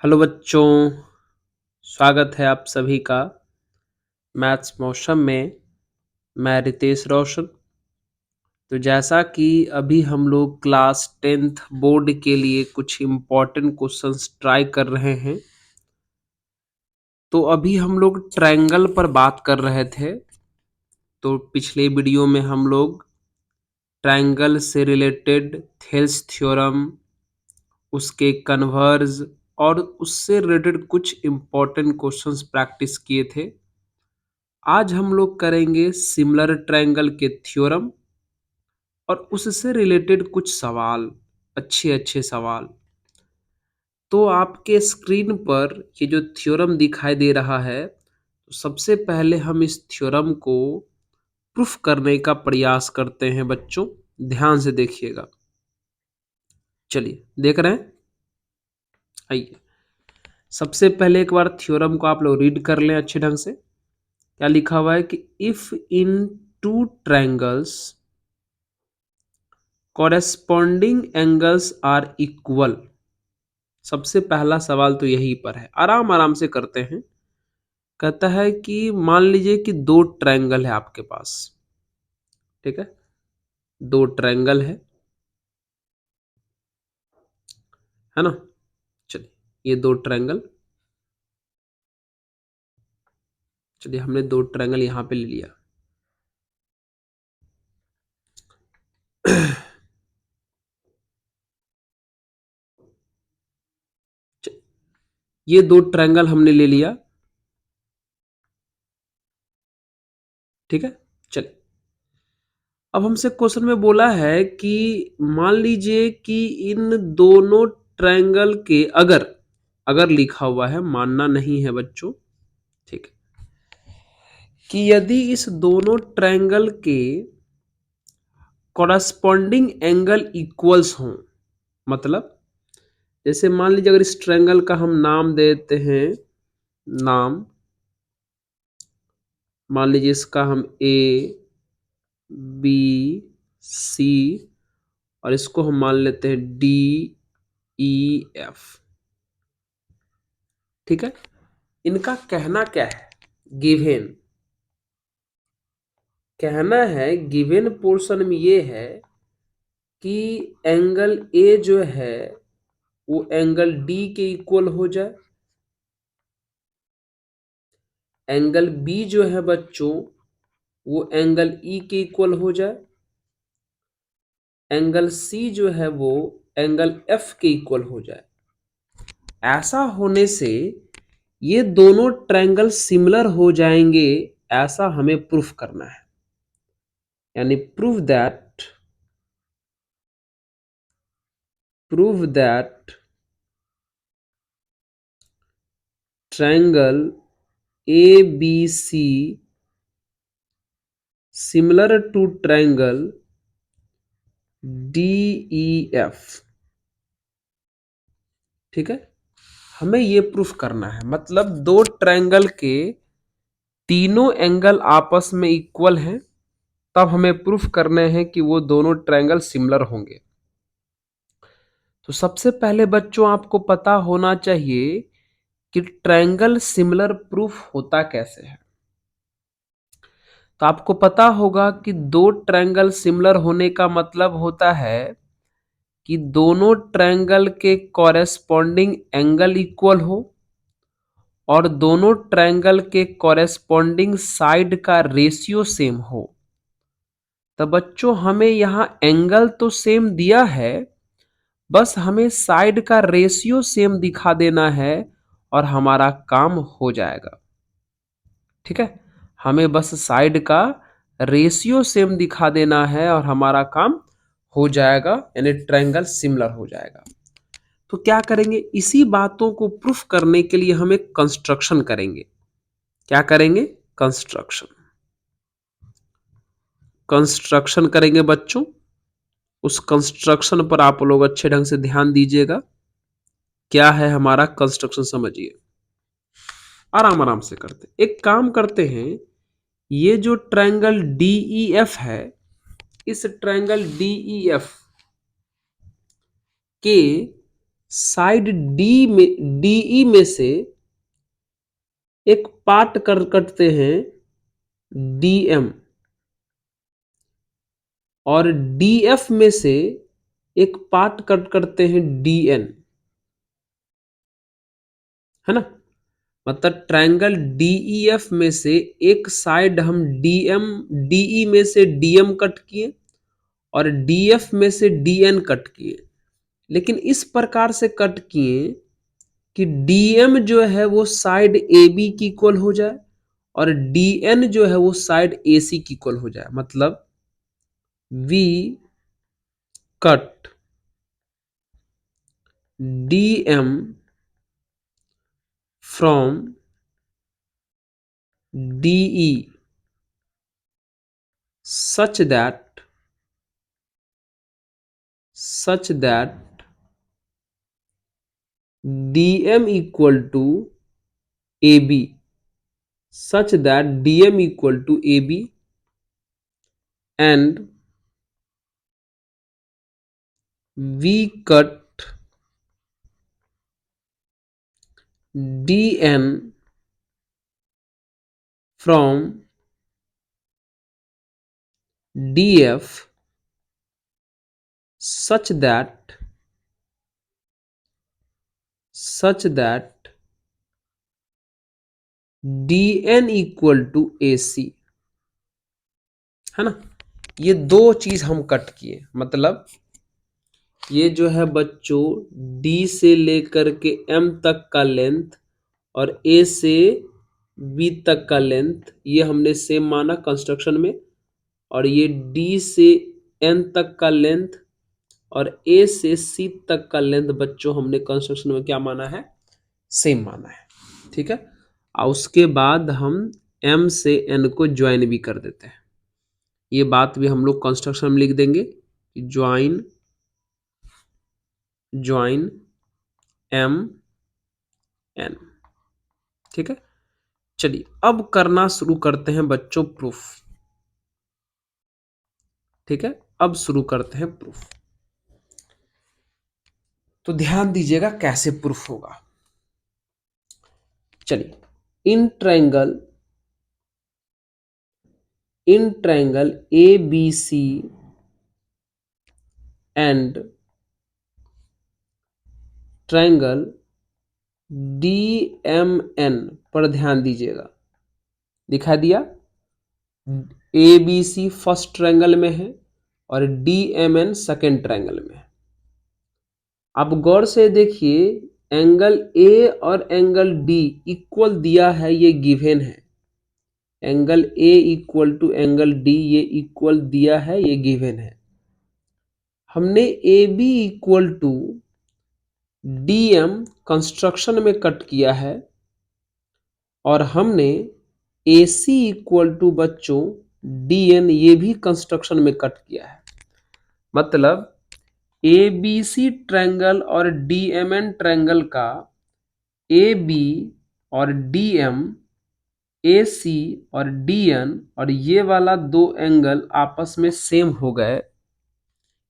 Hello बच्चों, स्वागत है आप सभी का मैथ्स मौसम में। मैं रितेश रोशन। तो जैसा कि अभी हम लोग क्लास 10th बोर्ड के लिए कुछ इम्पोर्टेंट क्वेश्चंस ट्राई कर रहे हैं। तो अभी हम लोग ट्रायंगल पर बात कर रहे थे। तो पिछले वीडियो में हम लोग ट्रायंगल से रिलेटेड थेल्स थ्योरम, उसके कन्वर्ज और उससे रिलेटेड कुछ इम्पोर्टेंट क्वेश्चंस प्रैक्टिस किए थे। आज हम लोग करेंगे सिमिलर ट्रायंगल के थ्योरम और उससे रिलेटेड कुछ सवाल, अच्छे अच्छे सवाल। तो आपके स्क्रीन पर ये जो थ्योरम दिखाई दे रहा है, तो सबसे पहले हम इस थ्योरम को प्रूफ करने का प्रयास करते हैं बच्चों। ध्यान से देखिएगा। चलिए देख रहे हैं, आइए सबसे पहले एक बार थ्योरम को आप लोग रीड कर लें अच्छे ढंग से। क्या लिखा हुआ है कि if in two triangles corresponding angles are equal. सबसे पहला सवाल तो यही पर है, आराम आराम से करते हैं। कहता है कि मान लीजिए कि दो ट्रायंगल है आपके पास, ठीक है, दो ट्रायंगल है ना। चलिए ये दो ट्रायंगल, चलिए हमने दो ट्रायंगल यहां पे ले लिया। ये दो ट्रायंगल हमने ले लिया, ठीक है। चलिए अब हमसे क्वेश्चन में बोला है कि मान लीजिए कि इन दोनों ट्रायंगल के अगर, अगर लिखा हुआ है, मानना नहीं है बच्चों, ठीक है, कि यदि इस दोनों ट्रायंगल के कॉरस्पॉन्डिंग एंगल इक्वल्स हों, मतलब जैसे मान लीजिए अगर इस ट्रायंगल का हम नाम देते हैं, नाम मान लीजिए इसका हम ए बी सी और इसको हम मान लेते हैं डी ई एफ, ठीक है। इनका कहना क्या है, गिवन कहना है, गिवन पोर्शन में ये है कि एंगल ए जो है वो एंगल डी के इक्वल हो जाए, एंगल बी जो है बच्चों वो एंगल ई के इक्वल हो जाए, एंगल सी जो है वो एंगल एफ के इक्वल हो जाए। ऐसा होने से ये दोनों ट्रायंगल सिमिलर हो जाएंगे, ऐसा हमें प्रूफ करना है। यानी prove that triangle A B C similar to triangle D E F, ठीक है। हमें ये प्रूफ करना है, मतलब दो ट्रायंगल के तीनों एंगल आपस में इक्वल हैं, तब हमें प्रूफ करने हैं कि वो दोनों ट्रायंगल सिमिलर होंगे। तो सबसे पहले बच्चों आपको पता होना चाहिए कि ट्रायंगल सिमिलर प्रूफ होता कैसे है। तो आपको पता होगा कि दो ट्रायंगल सिमिलर होने का मतलब होता है कि दोनों ट्रायंगल के कॉरेस्पॉन्डिंग एंगल इक्वल हो और दोनों ट्रायंगल के कॉरेस्पॉन्डिंग साइड का रेशियो सेम हो। तो बच्चों हमें यहां एंगल तो सेम दिया है, बस हमें साइड का रेशियो सेम दिखा देना है और हमारा काम हो जाएगा, ठीक है। हमें बस साइड का रेशियो सेम दिखा देना है और हमारा काम हो जाएगा, यानी ट्रायंगल सिमिलर हो जाएगा। तो क्या करेंगे, इसी बातों को प्रूफ करने के लिए हम एक कंस्ट्रक्शन करेंगे। क्या करेंगे, कंस्ट्रक्शन करेंगे बच्चों। उस कंस्ट्रक्शन पर आप लोग अच्छे ढंग से ध्यान दीजिएगा। क्या है हमारा कंस्ट्रक्शन, समझिए। आराम आराम से करते, एक काम करते हैं, ये जो ट्रायंगल डीईएफ है, इस ट्रायंगल डीईएफ के साइड डी में डीई में से एक पार्ट कटते हैं डीएम, और डीएफ में से एक पार्ट कट करते हैं डीएन, है ना। मतलब ट्रायंगल डीईएफ में से एक साइड हम डीएम डीई में से डीएम कट किए और डीएफ में से डीएन कट किए, लेकिन इस प्रकार से कट किए कि डीएम जो है वो साइड ए बी की इक्वल हो जाए और डीएन जो है वो साइड ए सी की इक्वल हो जाए। मतलब we cut DM from DE such that dm equal to ab, such that dm equal to ab and we cut dn from df such that dn equal to ac, है ना। ये दो चीज हम कट किए। मतलब ये जो है बच्चों D से लेकर के M तक का लेंथ और A से B तक का लेंथ ये हमने सेम माना कंस्ट्रक्शन में, और ये D से N तक का लेंथ और A से C तक का लेंथ बच्चों हमने कंस्ट्रक्शन में क्या माना है, सेम माना है। ठीक है। और उसके बाद हम M से N को ज्वाइन भी कर देते हैं। ये बात भी हम लोग कंस्ट्रक्शन में लिख देंगे कि ज्वाइन M N। ठीक है। चलिए अब करना शुरू करते हैं बच्चों प्रूफ। ठीक है, अब शुरू करते हैं प्रूफ। तो ध्यान दीजिएगा कैसे प्रूफ होगा। चलिए इन triangle A B C and triangle D M N पर ध्यान दीजिएगा। दिखा दिया, A B C first triangle में है और D M N second triangle में है। अब गौर से देखिए, एंगल ए और एंगल डी इक्वल दिया है, ये गिवन है। Angle A equal to angle D ये इक्वल दिया है, ये गिवन है। हमने A B equal to D M construction में कट किया है और हमने ए सी इक्वल टू बच्चों डी एन ये भी कंस्ट्रक्शन में कट किया है। मतलब ए बी सी ट्रायंगल और डी एम एन ट्रायंगल का ए बी और डी एम, ए सी और डी एन और ये वाला दो एंगल आपस में सेम हो गए।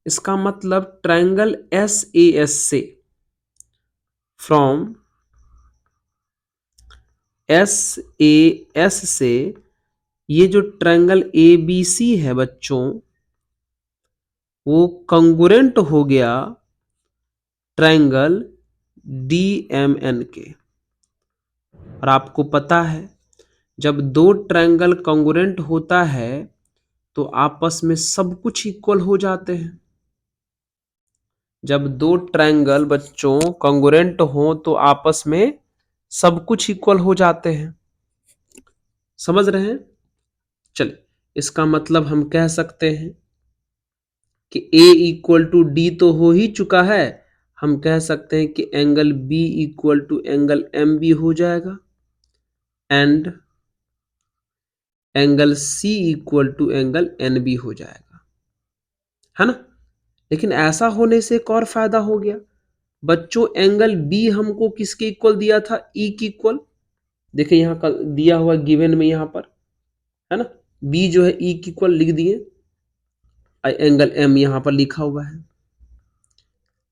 इसका मतलब ट्रायंगल एस ए एस से, फ्रॉम एस ए एस से ये जो ट्रायंगल ए बी सी है बच्चों, वो कंगुरेंट हो गया ट्रायंगल डी एम एन के। और आपको पता है जब दो ट्रायंगल कंगुरेंट होता है तो आपस में सब कुछ इक्वल हो जाते हैं। जब दो ट्रायंगल बच्चों कंगुरेंट हो तो आपस में सब कुछ इक्वल हो जाते हैं। समझ रहे हैं। चलिए इसका मतलब हम कह सकते हैं कि A इक्वल टू डी तो हो ही चुका है, हम कह सकते हैं कि angle B equal to angle M B हो जाएगा and angle C equal to angle N B हो जाएगा, है ना। लेकिन ऐसा होने से एक और फायदा हो गया बच्चों, एंगल बी हमको किसके इक्वल दिया था, ई की इक्वल। देखिए यहाँ दिया हुआ गिवन में यहाँ पर, है ना, बी जो है ई की इक्वल लिख दिए, एंगल एम यहाँ पर लिखा हुआ है।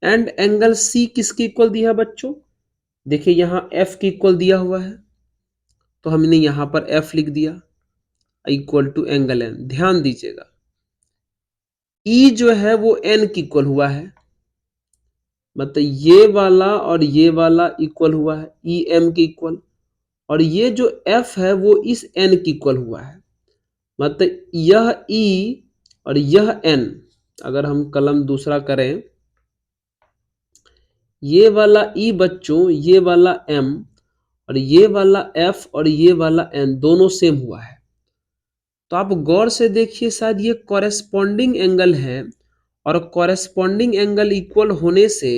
एंड एंगल सी किसके इक्वल दिया है बच्चों? देखिए यहां एफ के इक्वल दिया हुआ है, तो हमने यहां पर एफ लिख दिया इक्वल टू एंगल एन। ध्यान दीजिएगा ई जो है वो एन की इक्वल हुआ है, मतलब ये वाला और ये वाला इक्वल हुआ है ई एम के इक्वल, और ये जो एफ है वो इस एन की इक्वल हुआ है, मतलब यह ई और यह एन। अगर हम कलम दूसरा करें, ये वाला ई बच्चों, ये वाला एम और ये वाला एफ और ये वाला एन दोनों सेम हुआ है। तो आप गौर से देखिए, शायद ये कॉरेस्पॉन्डिंग एंगल है, और कॉरेस्पॉन्डिंग एंगल इक्वल होने से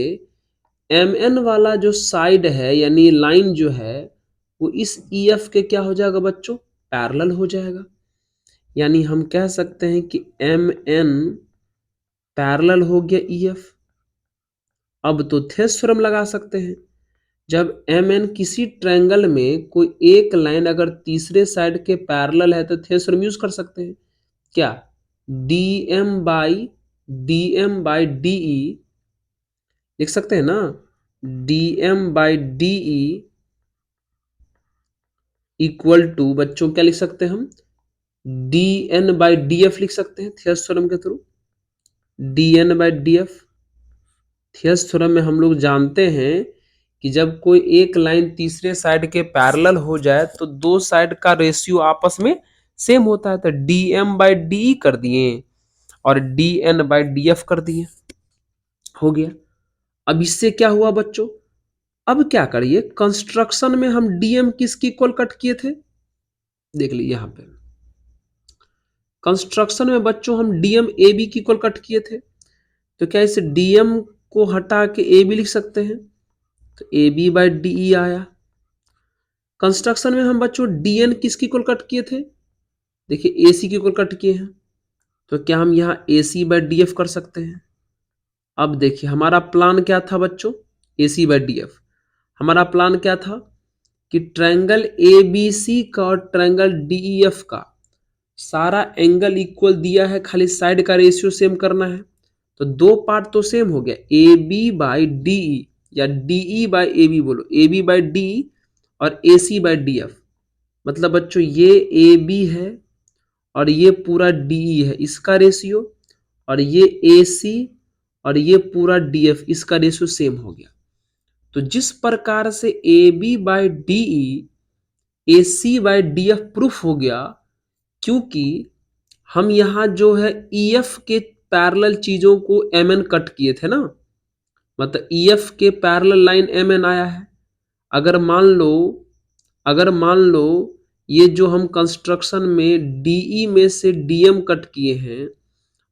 एम एन वाला जो साइड है यानी लाइन जो है वो इस ई एफ के क्या हो जाएगा बच्चों? पैरेलल हो जाएगा। यानी हम कह सकते हैं कि एम एन पैरेलल हो गया ई एफ। अब तो थेस थ्योरम लगा सकते हैं। जब एम एन किसी ट्रायंगल में कोई एक लाइन अगर तीसरे साइड के पैरेलल है तो थेस थ्योरम यूज कर सकते हैं। क्या? D M by D E लिख सकते हैं ना, D M by D E equal to बच्चों क्या लिख सकते हैं हम? D N by D F लिख सकते हैं थियर्स थ्योरम के थ्रू। D N by D F Thales theorem में हम लोग जानते हैं कि जब कोई एक लाइन तीसरे साइड के पैरेलल हो जाए तो दो साइड का रेशियो आपस में सेम होता है, तो डी एम बाई डी कर दिए और D N by D F कर दिए, हो गया। अब इससे क्या हुआ बच्चों? अब क्या करिए, कंस्ट्रक्शन में हम डीएम किसकी इक्वल कट किए थे? देख लीजिए यहां पे कंस्ट्रक्शन में बच्चों हम डीएम ए बी की इक्वल कट किए थे, तो क्या इसे डीएम को हटा के ए बी लिख सकते हैं? तो A B by D E आया। कंस्ट्रक्शन में हम बच्चों डीएन किसकी इक्वल कट किए थे? देखिए ए सी की इक्वल कट किए हैं, तो क्या हम यहाँ ए सी बाई डी एफ कर सकते हैं? अब देखिए हमारा प्लान क्या था बच्चों, A C by D F. हमारा प्लान क्या था कि ट्रायंगल ए बी सी का और ट्रायंगल डी ई एफ का सारा एंगल इक्वल दिया है, खाली साइड का रेशियो सेम करना है। तो दो पार्ट तो सेम हो गया, A B by D E या D E by A B, बोलो A B by D E और A C by D F. मतलब बच्चों ये ए बी है और ये पूरा डी ई है, इसका रेशियो, और ये ए सी और ये पूरा डी एफ, इसका रेशियो सेम हो गया। तो जिस प्रकार से A B by D E A C by D F proof हो गया, क्योंकि हम यहां जो है ई एफ के पैरेलल चीजों को एम एन कट किए थे ना, मतलब ई एफ के पैरेलल लाइन एम एन आया है। अगर मान लो अगर मान लो ये जो हम कंस्ट्रक्शन में डीई में से डीएम कट किए हैं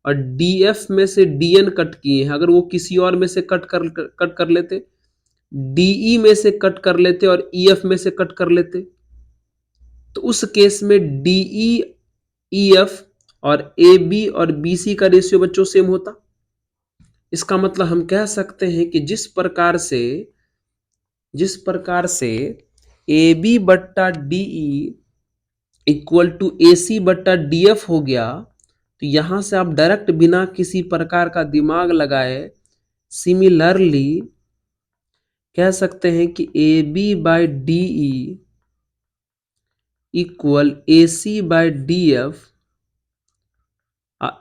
और डीएफ में से डीएन कट किए हैं, अगर वो किसी और में से कट कर लेते, डीई में से कट कर लेते और ईएफ में से कट कर लेते, तो उस केस में डीई ईएफ और ए बी और बी सी का रेशियो बच्चों सेम होता। इसका मतलब हम कह सकते हैं कि जिस प्रकार से ए बी बट्टा डीई इक्वल टू ए सी बट्टा डी एफ हो गया, तो यहां से आप डायरेक्ट बिना किसी प्रकार का दिमाग लगाए सिमिलरली कह सकते हैं कि A B by D E equal A C by D F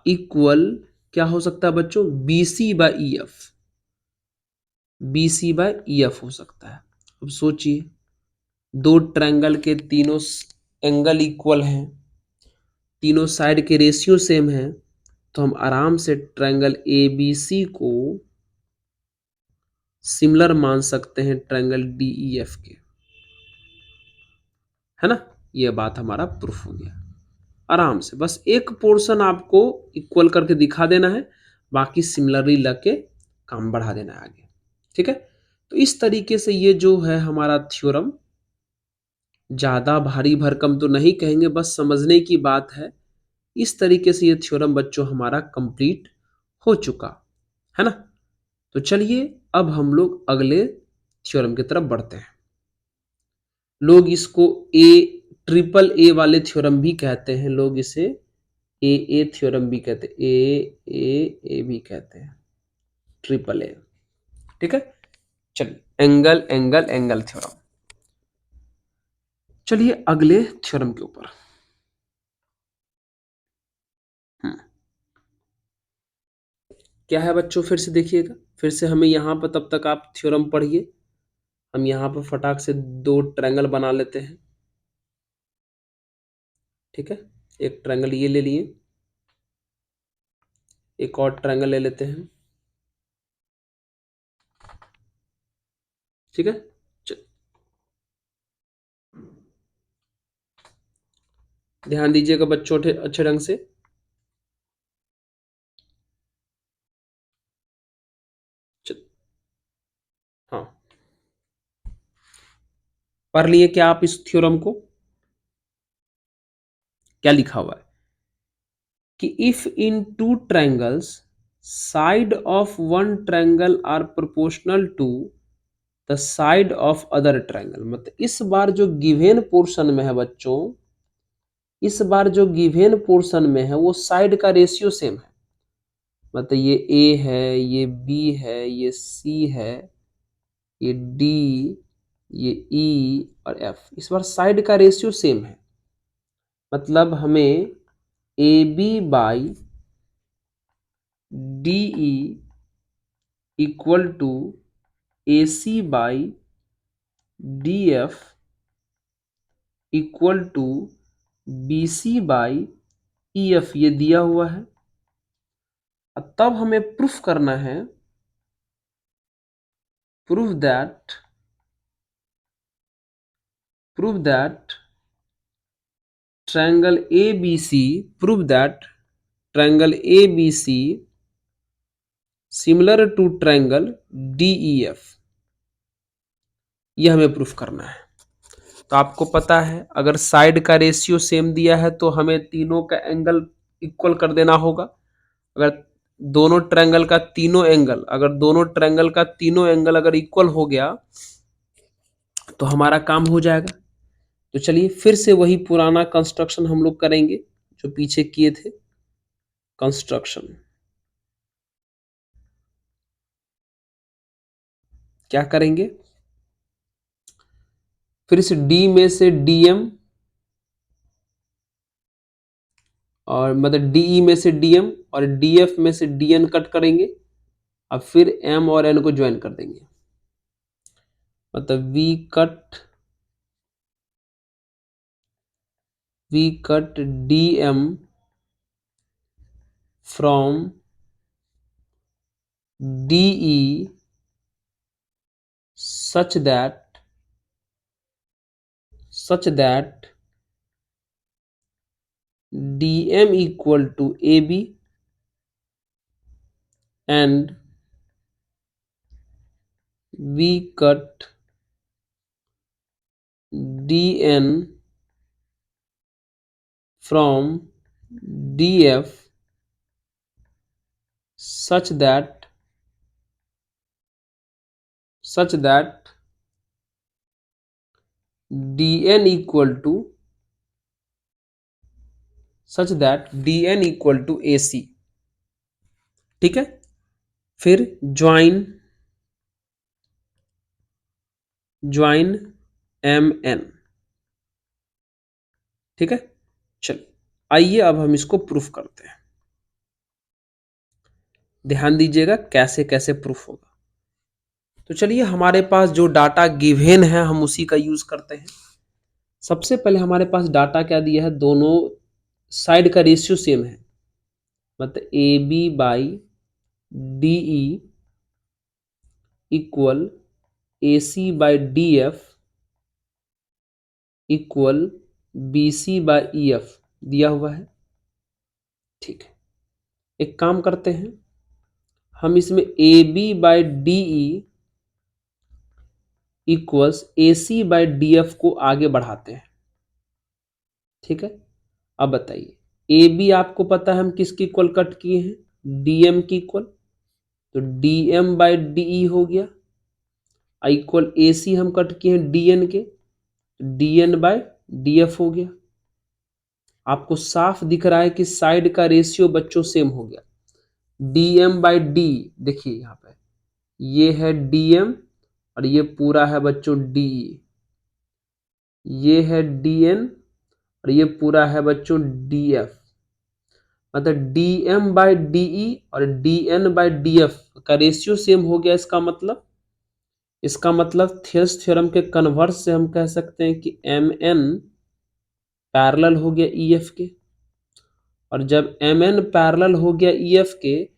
equal क्या हो सकता है बच्चों? B C by E F, B C by E F हो सकता है। अब सोचिए दो ट्रायंगल के तीनों एंगल इक्वल हैं, तीनों साइड के रेशियो सेम है, तो हम आराम से ट्रायंगल ए बी सी को सिमिलर मान सकते हैं ट्रायंगल डी ई एफ के, है ना। यह बात हमारा प्रूफ हो गया आराम से। बस एक पोर्शन आपको इक्वल करके दिखा देना है, बाकी सिमिलरली लगे काम बढ़ा देना है आगे, ठीक है। तो इस तरीके से ये जो है हमारा थ्योरम, ज्यादा भारी भरकम तो नहीं कहेंगे, बस समझने की बात है। इस तरीके से ये थ्योरम बच्चों हमारा कंप्लीट हो चुका है ना। तो चलिए अब हम लोग अगले थ्योरम की तरफ बढ़ते हैं। लोग इसको ट्रिपल ए वाले थ्योरम भी कहते हैं, लोग इसे ए थ्योरम भी कहते हैं, ए भी कहते हैं, ट्रिपल ए। ठीक है, चलिए एंगल एंगल एंगल थ्योरम। चलिए अगले थ्योरम के ऊपर। हम्म, क्या है बच्चों, फिर से देखिएगा, फिर से हमें यहाँ पर, तब तक आप थ्योरम पढ़िए, हम यहाँ पर फटाक से दो ट्रायंगल बना लेते हैं। ठीक है, एक ट्रायंगल ये ले लिए, एक और ट्रायंगल ले लेते हैं। ठीक है, ध्यान दीजिएगा बच्चों अच्छे ढंग से। हाँ, पढ़ लिए क्या आप इस थ्योरम को? क्या लिखा हुआ है कि if in two triangles side of one triangle are proportional to the side of other triangle, मतलब इस बार जो गिवेन पोर्शन में है बच्चों, इस बार जो गिवेन पोर्शन में है वो साइड का रेशियो सेम है। मतलब ये ए है, ये बी है, ये सी है, ये डी, ये ई और एफ, इस बार साइड का रेशियो सेम है। मतलब हमें A B by D E equal to A C by D F equal to B C by E F, ये दिया हुआ है। तब हमें प्रूफ करना है, proof that triangle ABC, prove that triangle ABC similar to triangle DEF, ये हमें प्रूफ करना है। तो आपको पता है अगर साइड का रेशियो सेम दिया है तो हमें तीनों का एंगल इक्वल कर देना होगा। अगर दोनों ट्रायंगल का तीनों एंगल, अगर दोनों ट्रायंगल का तीनों एंगल अगर इक्वल हो गया तो हमारा काम हो जाएगा। तो चलिए फिर से वही पुराना कंस्ट्रक्शन हम लोग करेंगे जो पीछे किए थे। कंस्ट्रक्शन क्या करेंगे, फिर से डी में से डीएम, और मतलब डीई में से डीएम और डीएफ में से डीएन कट करेंगे। अब फिर एम और एन को ज्वाइन कर देंगे, मतलब we cut DM from DE such that dm equal to ab and we cut dn from df such that dn equal to ac। ठीक है, फिर ज्वाइन एम एन। ठीक है, चलिए आइए अब हम इसको प्रूफ करते हैं। ध्यान दीजिएगा कैसे कैसे प्रूफ होगा। तो चलिए हमारे पास जो डाटा गिवन है हम उसी का यूज करते हैं। सबसे पहले हमारे पास डाटा क्या दिया है, दोनों साइड का रेशियो सेम है, मतलब A B by D E equal A C by D F equal B C by E F दिया हुआ है। ठीक है, एक काम करते हैं, हम इसमें A B by D E equals A C by D F को आगे बढ़ाते हैं। ठीक है, अब बताइए ए बी आपको पता है हम किसकी इक्वल कट किए हैं, डीएम की इक्वल, तो डीएम बाई डीई हो गया, इक्वल ए सी हम कट किए हैं डीएन के, डीएन बाय डीएफ हो गया। आपको साफ दिख रहा है कि साइड का रेशियो बच्चों सेम हो गया। डीएम बाय डी देखिए यहाँ पे ये है डीएम और ये पूरा है बच्चों डीई। ये है डीएन और ये पूरा है बच्चों डीएफ। मतलब डीएम बाय डीई और डीएन बाय डीएफ का रेशियो सेम हो गया। इसका मतलब थियर्स थ्योरम के कन्वर्स से हम कह सकते हैं कि एम एन पैरेलल हो गया ई एफ के, और जब एम एन पैरेलल हो गया ई एफ के,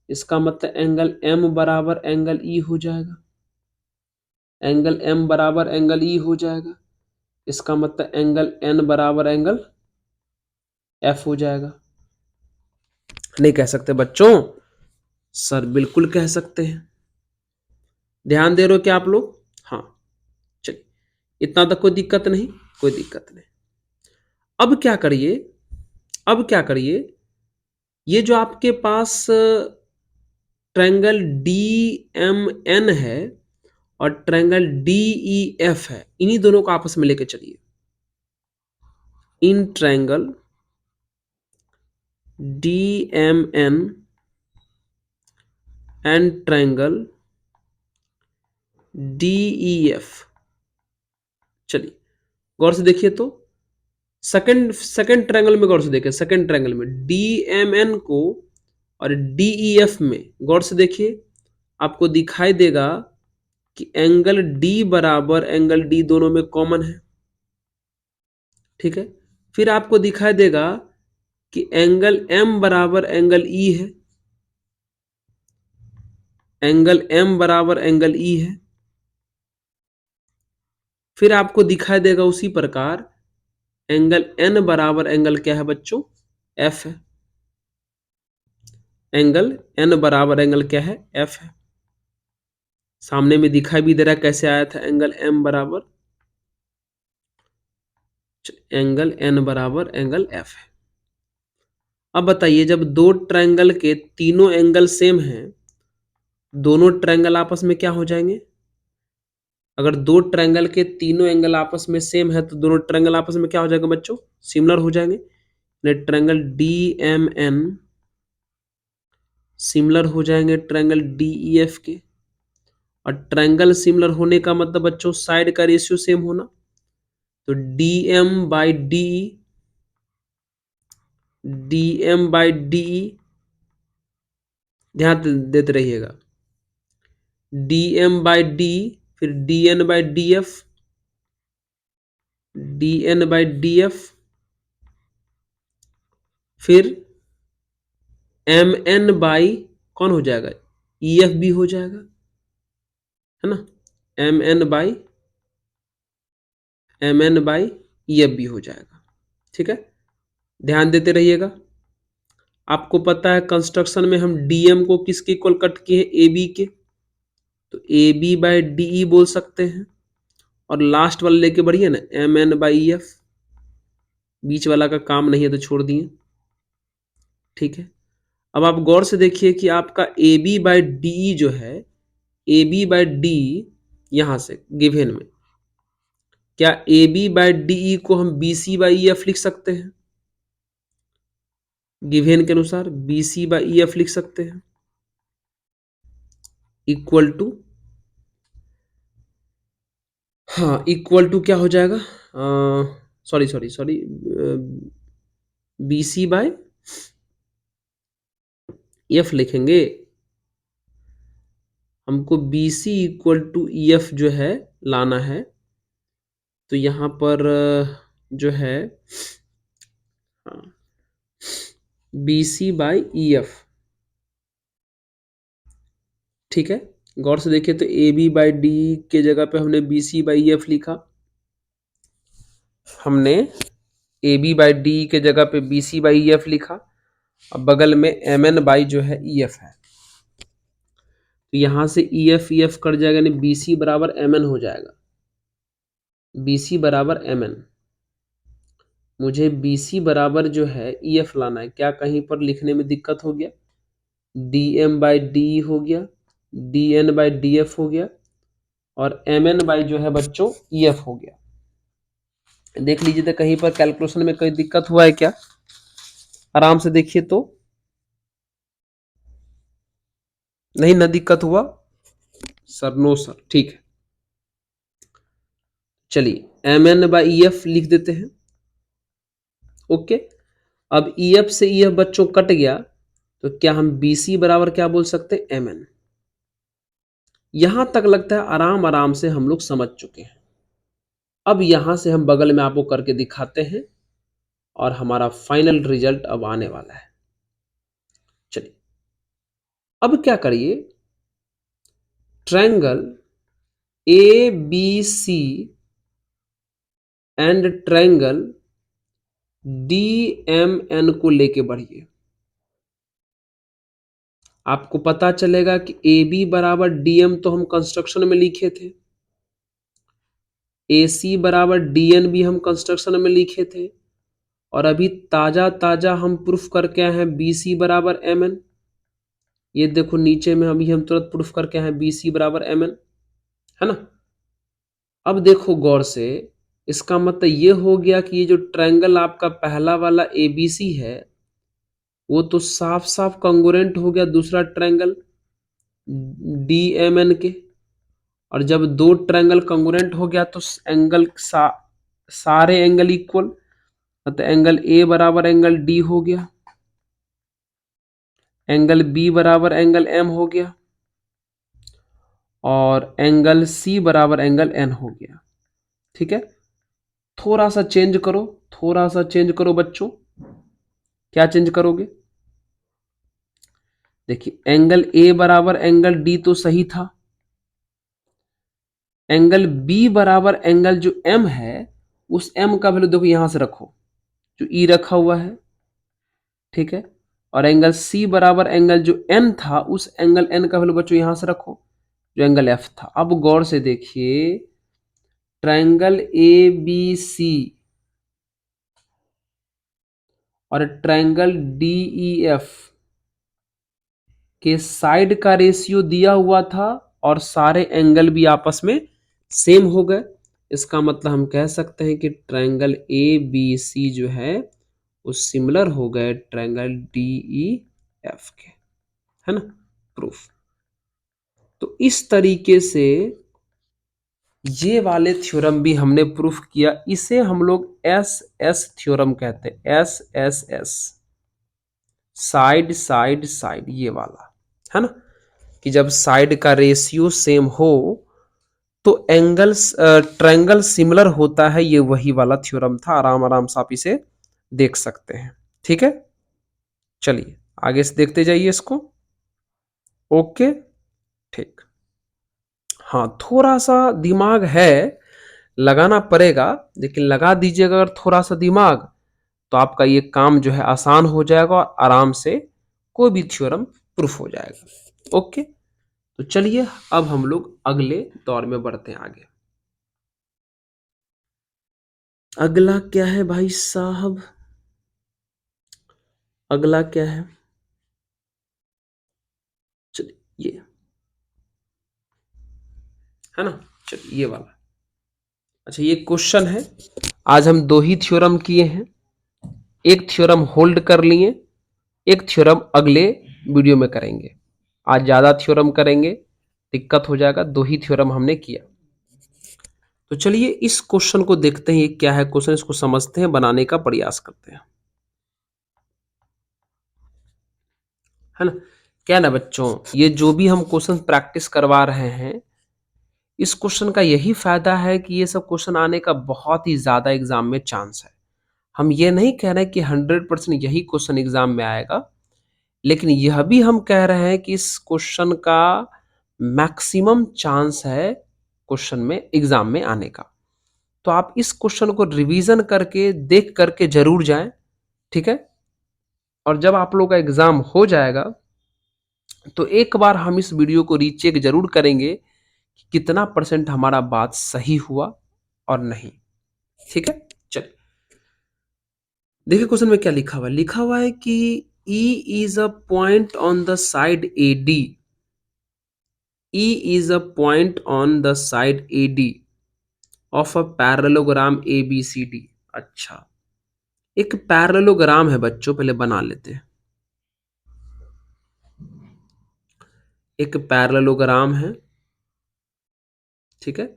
इसका मतलब एंगल एम बराबर एंगल ई हो जाएगा। एंगल एम बराबर एंगल ई हो जाएगा। इसका मतलब एंगल एन बराबर एंगल एफ हो जाएगा। नहीं कह सकते बच्चों? सर बिल्कुल कह सकते हैं। ध्यान दे रहे हो क्या आप लोग? हाँ, चलिए, इतना तक कोई दिक्कत नहीं, कोई दिक्कत नहीं। अब क्या करिए, अब क्या करिए, ये जो आपके पास ट्रायंगल डी एम एन है और ट्रायंगल डी ई एफ है, इन्हीं दोनों को आपस में लेके चलिए। इन triangle D M N and triangle D E F, चलिए गौर से देखिए तो सेकंड ट्रायंगल में गौर से देखिए। सेकंड ट्रायंगल में डी एम एन को और डी ई एफ में गौर से देखिए, आपको दिखाई देगा कि एंगल डी बराबर एंगल डी दोनों में कॉमन है। ठीक है, फिर आपको दिखाई देगा कि एंगल एम बराबर एंगल ई है। एंगल एम बराबर एंगल ई है। फिर आपको दिखाई देगा उसी प्रकार एंगल एन बराबर एंगल क्या है बच्चों? एफ है। एंगल एन बराबर एंगल क्या है? एफ है। सामने में दिखाई भी दे रहा है कैसे आया था एंगल एम बराबर एंगल एन बराबर एंगल एफ है। अब बताइए, जब दो ट्रायंगल के तीनों एंगल सेम हैं, दोनों ट्रायंगल आपस में क्या हो जाएंगे? अगर दो ट्रायंगल के तीनों एंगल आपस में सेम है तो दोनों ट्रायंगल आपस में क्या हो जाएगा बच्चों? सिमिलर हो जाएंगे। Triangle D M N similar हो जाएंगे ट्रायंगल डी ई एफ के। और ट्रायंगल सिमिलर होने का मतलब बच्चों साइड का रेशियो सेम होना। तो D M by D, D M by D, ध्यान देते रहिएगा, डी एम बाई डी, फिर D N by D F, D N by D F, फिर एम एन बाई कौन हो जाएगा? ई एफ भी हो जाएगा, है ना। M N by E F भी हो जाएगा। ठीक है, ध्यान देते रहिएगा। आपको पता है कंस्ट्रक्शन में हम डीएम को किसके इक्वल कट किए हैं? ए बी के। तो A B by D E बोल सकते हैं, और लास्ट वाला लेके बढ़िए ना, M N by E F. बीच वाला का काम नहीं है तो छोड़ दिए। ठीक है, अब आप गौर से देखिए कि आपका ए बी बाई डी जो है, ए बी बाई डी यहां से गिवन में, क्या ए बी बाई डी को हम B C by E F लिख सकते हैं? गिवन के अनुसार B C by E F लिख सकते हैं, इक्वल टू, हाँ इक्वल टू क्या हो जाएगा? Sorry sorry sorry, B C by F लिखेंगे। हमको B C equal to E F जो है लाना है। तो यहां पर जो है B C by E F. ठीक है, गौर से देखिए तो ए बी बाई डी के जगह पे हमने बी सी बाई एफ लिखा। हमने ए बी बाई डी के जगह पे बी सी बाई एफ लिखा। अब बगल में एम एन बाई जो है ई एफ है। तो यहां से ई एफ कट जाएगा, यानी बी सी बराबर एम एन हो जाएगा। बी सी बराबर एम एन। मुझे बी सी बराबर जो है ई एफ लाना है। क्या कहीं पर लिखने में दिक्कत हो गया? डी एम बाई डी हो गया, D N by D F हो गया, और एम एन बाई जो है बच्चों ई एफ हो गया। देख लीजिए तो कहीं पर कैलकुलेशन में कोई दिक्कत हुआ है क्या? आराम से देखिए तो, नहीं ना दिक्कत हुआ? सर नो सर, ठीक है। चलिए mn बाई ef लिख देते हैं। ओके, अब ef से ef बच्चों कट गया, तो क्या हम bc बराबर क्या बोल सकते हैं, mn। यहां तक लगता है आराम आराम से हम लोग समझ चुके हैं। अब यहां से हम बगल में आपको करके दिखाते हैं और हमारा फाइनल रिजल्ट अब आने वाला है। चलिए, अब क्या करिए, triangle A B C and triangle D M N को लेके बढ़िए। आपको पता चलेगा कि ए बी बराबर डी एम तो हम कंस्ट्रक्शन में लिखे थे, ए सी बराबर डी एन भी हम कंस्ट्रक्शन में लिखे थे, और अभी ताजा ताजा हम प्रूफ करके आए हैं बी सी बराबर एम एन। ये देखो नीचे में अभी हम तुरंत प्रूफ करके आए हैं बी सी बराबर एम एन, है ना। अब देखो गौर से, इसका मतलब ये हो गया कि ये जो ट्रायंगल आपका पहला वाला ए बी सी है, वो तो साफ साफ कंगोरेंट हो गया दूसरा ट्रायंगल डी एम एन के। और जब दो ट्रायंगल कंगोरेंट हो गया तो एंगल सारे एंगल इक्वल, मतलब एंगल ए बराबर एंगल डी हो गया, एंगल बी बराबर एंगल एम हो गया, और एंगल सी बराबर एंगल एन हो गया। ठीक है, थोड़ा सा चेंज करो, थोड़ा सा चेंज करो बच्चों। क्या चेंज करोगे, देखिए एंगल ए बराबर एंगल डी तो सही था, एंगल बी बराबर एंगल जो एम है, उस एम का वैल्यू देखो यहां से रखो, जो ई रखा हुआ है। ठीक है, और एंगल सी बराबर एंगल जो एन था, उस एंगल एन का वैल्यू बच्चों यहां से रखो, जो एंगल एफ था। अब गौर से देखिए, ट्रायंगल ए बी सी और ट्रायंगल डी ई एफ के साइड का रेशियो दिया हुआ था, और सारे एंगल भी आपस में सेम हो गए। इसका मतलब हम कह सकते हैं कि ट्रायंगल ए बी सी जो है वो सिमिलर हो गए ट्रायंगल डी ई एफ के, है ना। प्रूफ। तो इस तरीके से ये वाले थ्योरम भी हमने प्रूफ किया। इसे हम लोग एस एस थ्योरम कहते हैं, S S S, side side side, ये वाला, है ना, कि जब साइड का रेशियो सेम हो तो एंगल्स ट्रायंगल सिमिलर होता है। ये वही वाला थ्योरम था, आराम आराम से आप इसे देख सकते हैं। ठीक है, चलिए आगे से देखते जाइए इसको। ओके, ठीक। हाँ, थोड़ा सा दिमाग है, लगाना पड़ेगा, लेकिन लगा दीजिएगा अगर थोड़ा सा दिमाग, तो आपका ये काम जो है आसान हो जाएगा और आराम से कोई भी थ्योरम प्रूफ हो जाएगा। ओके, तो चलिए अब हम लोग अगले दौर में बढ़ते हैं आगे। अगला क्या है भाई साहब, अगला क्या चलिए ये है ना, चलिए ये वाला। अच्छा, ये क्वेश्चन है। आज हम दो ही थ्योरम किए हैं, एक थ्योरम होल्ड कर लिए, एक थ्योरम अगले वीडियो में करेंगे। आज ज्यादा थ्योरम करेंगे, दिक्कत हो जाएगा, दो ही थ्योरम हमने किया। तो चलिए इस क्वेश्चन को देखते हैं, ये क्या है क्वेश्चन, इसको समझते हैं, बनाने का प्रयास करते हैं, है ना। क्या ना बच्चों, ये जो भी हम क्वेश्चन प्रैक्टिस करवा रहे हैं, इस क्वेश्चन का यही फायदा है कि ये सब क्वेश्चन आने का बहुत ही ज्यादा एग्जाम में चांस है। हम ये नहीं कह रहे कि 100% यही क्वेश्चन एग्जाम में आएगा, लेकिन यह भी हम कह रहे हैं कि इस क्वेश्चन का मैक्सिमम चांस है क्वेश्चन में एग्जाम में आने का। तो आप इस क्वेश्चन को रिवीजन करके देख करके जरूर जाएं। ठीक है, और जब आप लोग का एग्जाम हो जाएगा तो एक बार हम इस वीडियो को रीचेक जरूर करेंगे कि कितना परसेंट हमारा बात सही हुआ और नहीं। ठीक है, चलिए देखिए क्वेश्चन में क्या लिखा हुआ है। लिखा हुआ है कि E is a point on the side AD, E is a point on the side AD of a parallelogram ABCD। अच्छा, एक पैरेललोग्राम है बच्चों, पहले बना लेते हैं। एक पैरेललोग्राम है ठीक है।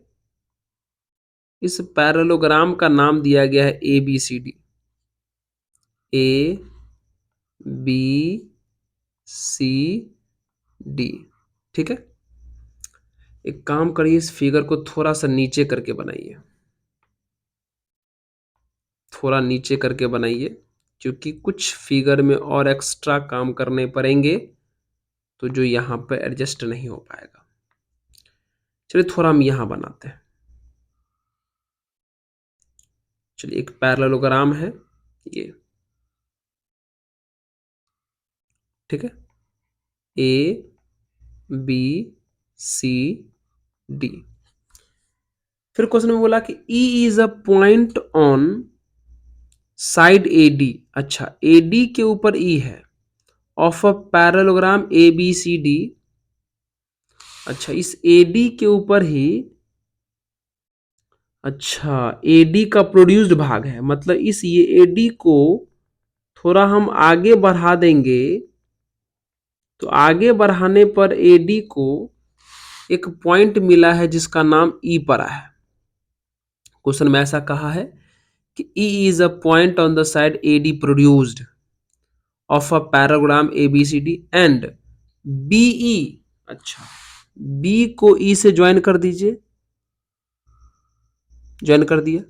इस पैरेललोग्राम का नाम दिया गया है A B C D. A B C D, ठीक है। एक काम करिए, इस फिगर को थोड़ा सा नीचे करके बनाइए, थोड़ा नीचे करके बनाइए, क्योंकि कुछ फिगर में और एक्स्ट्रा काम करने पड़ेंगे, तो जो यहाँ पे एडजस्ट नहीं हो पाएगा। चलिए थोड़ा हम यहाँ बनाते हैं। चलिए, एक पैरेललोग्राम है ये, ठीक है। A B C D. फिर क्वेश्चन में बोला कि E is a point on side A D. अच्छा, ए डी के ऊपर E है, of a parallelogram A B C D. अच्छा, इस ए डी के ऊपर ही, अच्छा, ए डी का प्रोड्यूस्ड भाग है, मतलब इस ये ए डी को थोड़ा हम आगे बढ़ा देंगे, तो आगे बढ़ाने पर ए डी को एक पॉइंट मिला है जिसका नाम ई पड़ा है। क्वेश्चन में ऐसा कहा है कि E is a point on the side A D produced of a parallelogram A B C D and B E. अच्छा, B को E से ज्वाइन कर दीजिए, ज्वाइन कर दिया,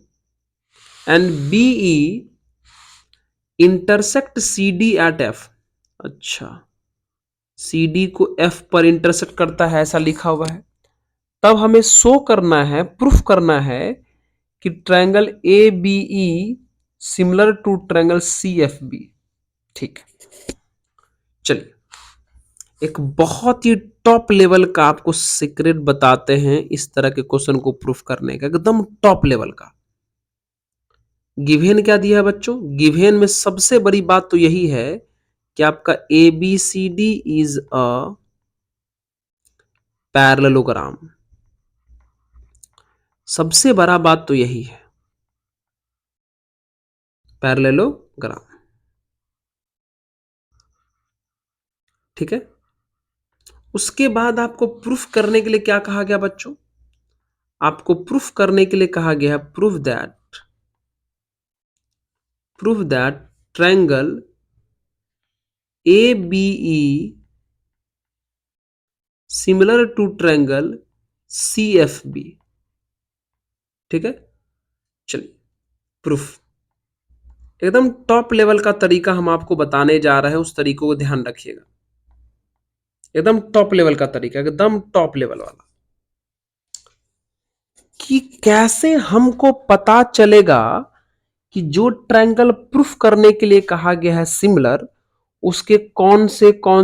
and B E intersect C D at F. अच्छा, C D को F पर इंटरसेक्ट करता है, ऐसा लिखा हुआ है। तब हमें शो करना है, प्रूफ करना है कि triangle A B E similar to triangle C F B. ठीक, चलिए एक बहुत ही टॉप लेवल का आपको सीक्रेट बताते हैं इस तरह के क्वेश्चन को प्रूफ करने का, एकदम टॉप लेवल का। गिवेन क्या दिया है बच्चों? गिवेन में सबसे बड़ी बात तो यही है कि आपका A B C D is a parallelogram. सबसे बड़ा बात तो यही है, पैरेललोग्राम, ठीक है। उसके बाद आपको प्रूफ करने के लिए क्या कहा गया बच्चों? आपको प्रूफ करने के लिए कहा गया है proof that triangle A B E similar to triangle C F B. ठीक है, चलिए प्रूफ एकदम टॉप लेवल का तरीका हम आपको बताने जा रहे हैं, उस तरीकों को ध्यान रखिएगा। एकदम टॉप लेवल का तरीका, एकदम टॉप लेवल वाला, कि कैसे हमको पता चलेगा कि जो ट्रायंगल प्रूफ करने के लिए कहा गया है सिमिलर, उसके कौन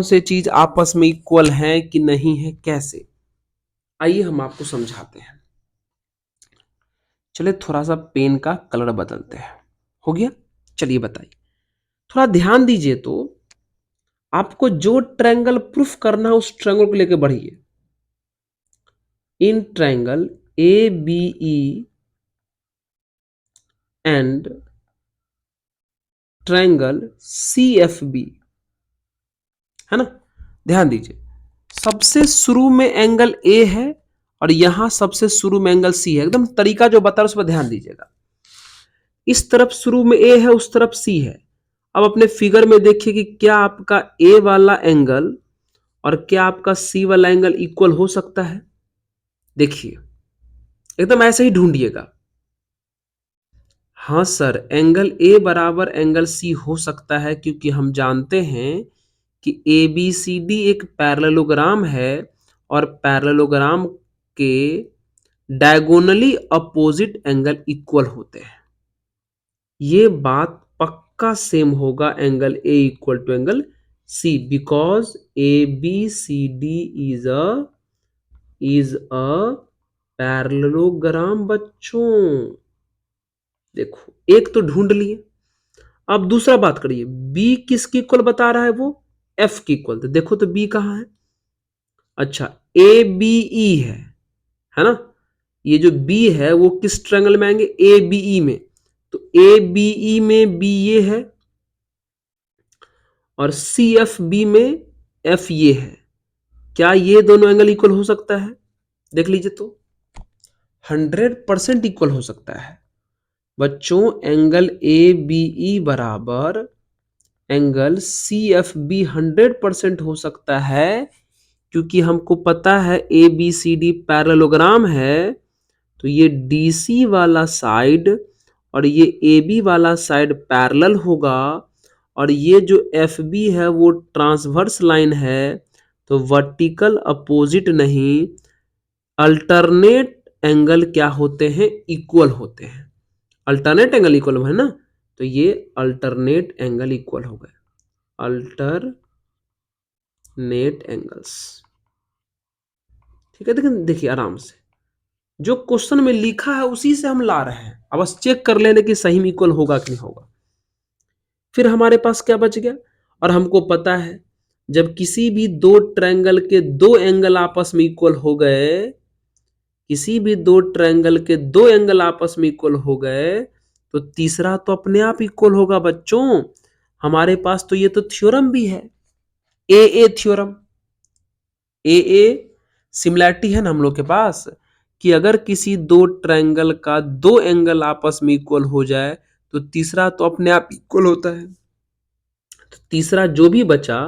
से चीज आपस में इक्वल हैं कि नहीं है, कैसे। आइए हम आपको समझाते हैं। चलिए थोड़ा सा पेन का कलर बदलते हैं। हो गया? चलिए बताइए, थोड़ा ध्यान दीजिए। तो आपको जो ट्रायंगल प्रूफ करना है उस ट्रायंगल को लेकर बढ़िए। इन triangle A B E and triangle C F B, है ना। ध्यान दीजिए, सबसे शुरू में एंगल ए है और यहां सबसे शुरू में एंगल सी है। एकदम तरीका जो बता रहा उस पर ध्यान दीजिएगा। इस तरफ शुरू में ए है, उस तरफ सी है। अब अपने फिगर में देखिए कि क्या आपका ए वाला एंगल और क्या आपका सी वाला एंगल इक्वल हो सकता है। देखिए, एकदम ऐसे ही ढूंढिएगा। हाँ सर, एंगल ए बराबर एंगल सी हो सकता है, क्योंकि हम जानते हैं कि ए बी सी डी एक पैरेललोग्राम है और पैरेललोग्राम के डायगोनली अपोजिट एंगल इक्वल होते हैं। ये बात पक्का सेम होगा angle A equal to angle C, because A B C D is a parallelogram बच्चों। देखो, एक तो ढूंढ लिए। अब दूसरा बात करिए, बी किसकी इक्वल बता रहा है? वो एफ की इक्वल। तो देखो तो बी कहां है? अच्छा, ए बी ई है ना। ये जो बी है वो किस ट्रायंगल में आएंगे? ए बी ई में। तो ए बी ई में बी ये है और सी एफ बी में एफ ये है। क्या ये दोनों एंगल इक्वल हो सकता है? देख लीजिए तो। 100% इक्वल हो सकता है बच्चों। एंगल ए बी ई बराबर एंगल सी एफ बी 100% हो सकता है, क्योंकि हमको पता है A B C D parallelogram है, तो ये डी सी वाला साइड और ये ए बी वाला साइड पैरेलल होगा, और ये जो एफ बी है वो ट्रांसवर्स लाइन है, तो वर्टिकल अपोजिट नहीं, अल्टरनेट एंगल क्या होते हैं, इक्वल होते हैं। अल्टरनेट एंगल इक्वल है ना, तो ये अल्टरनेट एंगल इक्वल हो गए, अल्टरनेट एंगल्स। ठीक है, देखिए आराम से जो क्वेश्चन में लिखा है उसी से हम ला रहे हैं, अब बस चेक कर लेने कि सही में इक्वल होगा कि नहीं होगा। फिर हमारे पास क्या बच गया, और हमको पता है जब किसी भी दो ट्रायंगल के दो एंगल आपस में इक्वल हो गए, किसी भी दो ट्रायंगल के दो एंगल आपस में इक्वल हो गए, तो तीसरा तो अपने आप इक्वल होगा बच्चों। हमारे पास तो ये तो थ्योरम भी है, ए थ्योरम। ए सिमिलैरिटी है ना हम लोग के पास, कि अगर किसी दो ट्रायंगल का दो एंगल आपस में इक्वल हो जाए तो तीसरा तो अपने आप इक्वल होता है। तो तीसरा जो भी बचा,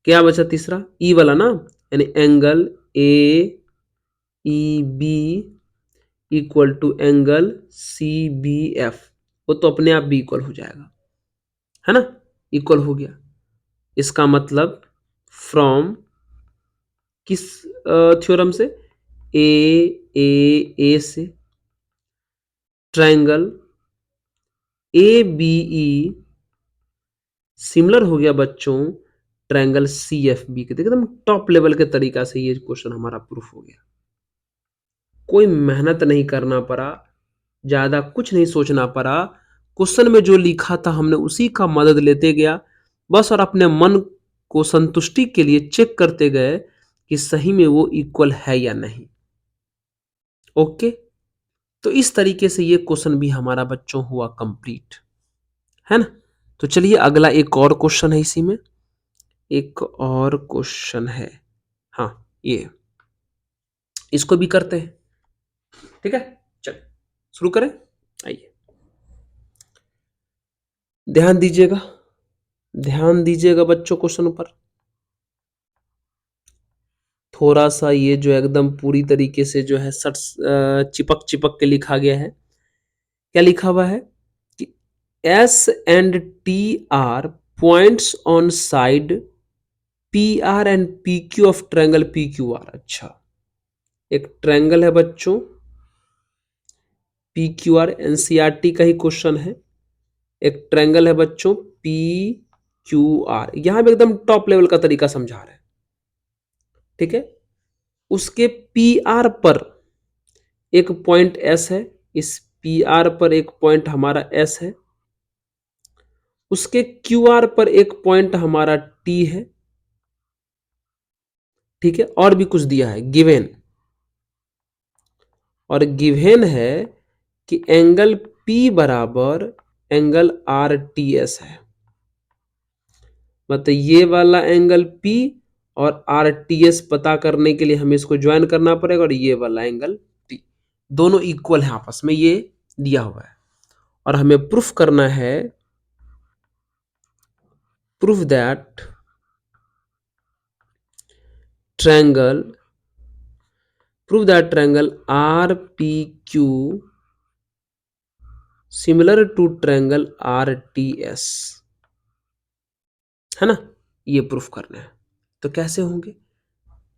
क्या बचा तीसरा, ई वाला ना, यानी angle A E B equal to angle C B F, वो तो अपने आप भी इक्वल हो जाएगा, है ना, इक्वल हो गया। इसका मतलब फ्रॉम किस थ्योरम से, ए से triangle A B E similar हो गया बच्चों ट्रायंगल सी एफ बी के। देखिए एकदम टॉप लेवल के तरीका से ये क्वेश्चन हमारा प्रूफ हो गया, कोई मेहनत नहीं करना पड़ा, ज्यादा कुछ नहीं सोचना पड़ा, क्वेश्चन में जो लिखा था हमने उसी का मदद लेते गया बस, और अपने मन को संतुष्टि के लिए चेक करते गए कि सही में वो इक्वल है या नहीं। ओके, तो इस तरीके से ये क्वेश्चन भी हमारा बच्चों हुआ कंप्लीट, है ना। तो चलिए अगला एक और क्वेश्चन है, इसी में एक और क्वेश्चन है, हाँ ये इसको भी करते हैं, ठीक है। चल शुरू करें, आइए ध्यान दीजिएगा, ध्यान दीजिएगा बच्चों क्वेश्चन पर। थोड़ा सा ये जो एकदम पूरी तरीके से जो है सट चिपक चिपक के लिखा गया है। क्या लिखा हुआ है कि S and T R points on side P R and P Q of triangle P Q R. अच्छा, एक ट्रायंगल है बच्चों पी क्यू आर, एनसीईआरटी का ही क्वेश्चन है। एक ट्रायंगल है बच्चों पी क्यू आर, यहां भी एकदम टॉप लेवल का तरीका समझा रहे हैं, ठीक है। उसके पी आर पर एक पॉइंट एस है, इस पी आर पर एक पॉइंट हमारा एस है, उसके क्यू आर पर एक पॉइंट हमारा टी है, ठीक है। और भी कुछ दिया है गिवेन, और गिवेन है कि एंगल P बराबर एंगल आर टी एस है। मतलब ये वाला एंगल P और आर टी एस पता करने के लिए हमें इसको ज्वाइन करना पड़ेगा, और ये वाला एंगल P दोनों इक्वल है आपस में, ये दिया हुआ है। और हमें प्रूफ करना है, proof that triangle, proof that triangle R P Q similar to triangle R T S, है ना, ये प्रूफ करना है। तो कैसे होंगे,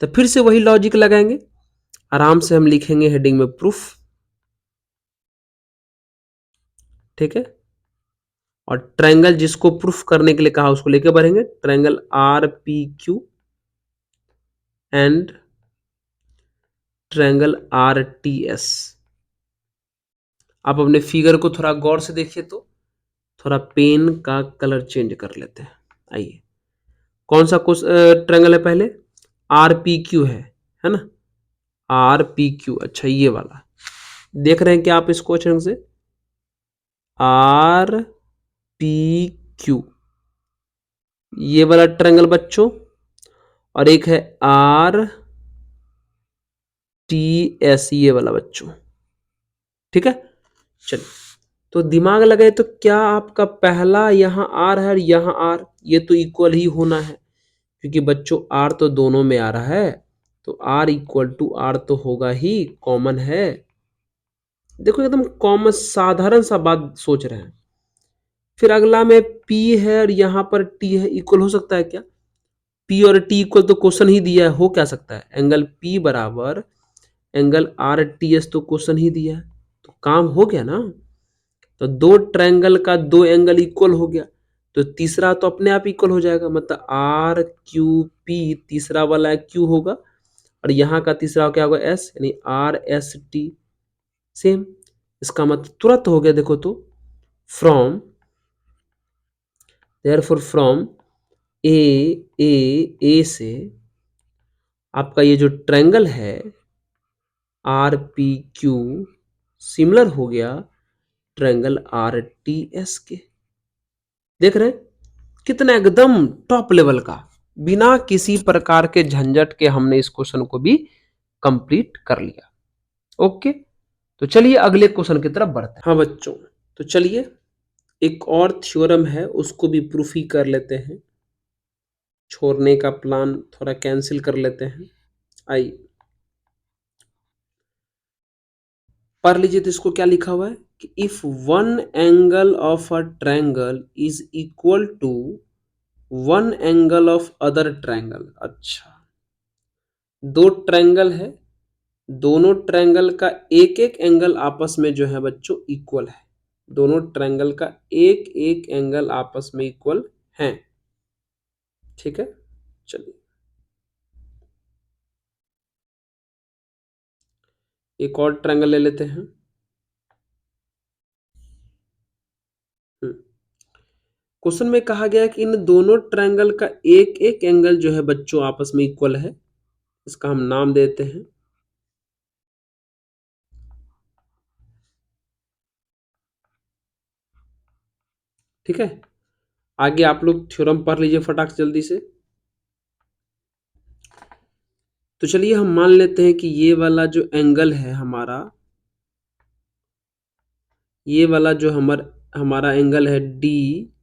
तो फिर से वही लॉजिक लगाएंगे, आराम से हम लिखेंगे हेडिंग में प्रूफ, ठीक है। और ट्रायंगल जिसको प्रूफ करने के लिए कहा उसको लेके बढ़ेंगे, triangle R P Q and triangle R T S. आप अपने फिगर को थोड़ा गौर से देखिए, तो थोड़ा पेन का कलर चेंज कर लेते हैं। आइए, कौन सा ट्रायंगल है पहले, आर पी क्यू है ना, आर पी क्यू। अच्छा, ये वाला देख रहे हैं क्या आप इसको अच्छे ढंग से, आर पी क्यू ये वाला ट्रायंगल बच्चों, और एक है आर टी एस ये वाला बच्चों, ठीक है, चलिए। तो दिमाग लगाए तो क्या आपका पहला यहाँ आर है और यहाँ आर, ये तो इक्वल ही होना है, क्योंकि बच्चों आर तो दोनों में आ रहा है, तो आर इक्वल टू आर तो होगा ही, कॉमन है। देखो एकदम कॉमन साधारण सा बात सोच रहे हैं। फिर अगला में P है और यहाँ पर T है, इक्वल हो सकता है क्या? P और T इक्वल तो क्वेश्चन ही दिया है, हो क्या सकता है? एंगल P बराबर एंगल आर टी एस तो क्वेश्चन ही दिया है, तो काम हो गया ना। तो दो ट्रायंगल का दो एंगल इक्वल हो गया, तो तीसरा तो अपने आप इक्वल हो जाएगा, मतलब आर क्यू पी तीसरा वाला क्यू होगा, और यहाँ का तीसरा क्या होगा? एस, यानी आर एस टी सेम। इसका मतलब तुरंत हो गया, देखो तो, फ्रॉम देयरफॉर फ्रॉम ए ए से आपका ये जो ट्रायंगल है आर पी क्यू सिमिलर हो गया ट्रायंगल आर टी एस के। देख रहे हैं कितना एकदम टॉप लेवल का, बिना किसी प्रकार के झंझट के हमने इस क्वेश्चन को भी कंप्लीट कर लिया। ओके, तो चलिए अगले क्वेश्चन की तरफ बढ़ते हैं। हाँ बच्चों, तो चलिए एक और थ्योरम है उसको भी प्रूफ ही कर लेते हैं, छोड़ने का प्लान थोड़ा कैंसिल कर लेते हैं। आइए पढ़ लीजिए, तो इसको क्या लिखा हुआ है कि if one angle of a triangle is equal to one angle of other triangle. अच्छा, दो ट्रायंगल है, दोनों ट्रायंगल का एक एक एंगल आपस में जो है बच्चों इक्वल है, दोनों ट्रायंगल का एक एक एंगल आपस में इक्वल है। ठीक है, चलिए एक और ट्रायंगल ले लेते हैं। क्वेश्चन में कहा गया है कि इन दोनों ट्रायंगल का एक एक एंगल जो है बच्चों आपस में इक्वल है, इसका हम नाम देते हैं, ठीक है। आगे आप लोग थ्योरम पढ़ लीजिए फटाक से जल्दी से। तो चलिए हम मान लेते हैं कि ये वाला जो एंगल है हमारा, ये वाला जो हमारा एंगल है डी,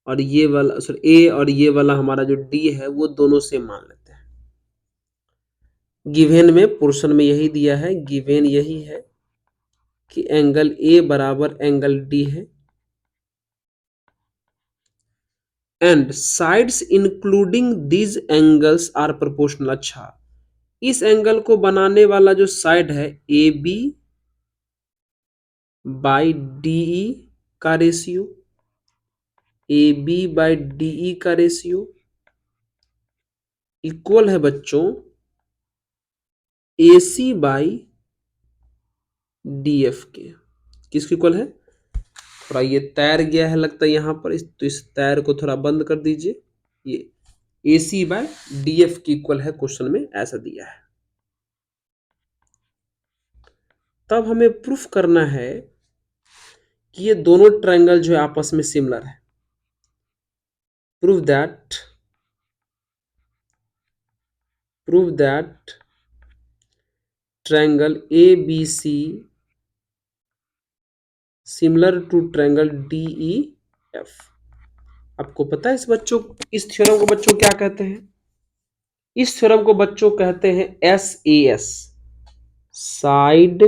और ये वाला सॉरी ए, और ये वाला हमारा जो डी है वो दोनों से मान लेते हैं। गिवेन में पोर्शन में यही दिया है, गिवेन यही है कि एंगल ए बराबर एंगल डी है, and sides including these angles are proportional. अच्छा, इस एंगल को बनाने वाला जो साइड है ए बी बाई डी का ratio, A B by D का रेशियो इक्वल है बच्चों A C by D F के। किसके इक्वल है? थोड़ा ये तैर गया है लगता है यहाँ पर, तो इस तैर को थोड़ा बंद कर दीजिए। ये ए सी बाय डी एफ की इक्वल है, क्वेश्चन में ऐसा दिया है। तब हमें प्रूफ करना है कि ये दोनों ट्रायंगल जो है आपस में सिमिलर है। Prove that triangle A B C similar to triangle D E F. आपको पता है इस थ्योरम को बच्चों क्या कहते हैं? इस थ्योरम को बच्चों कहते हैं S A S, side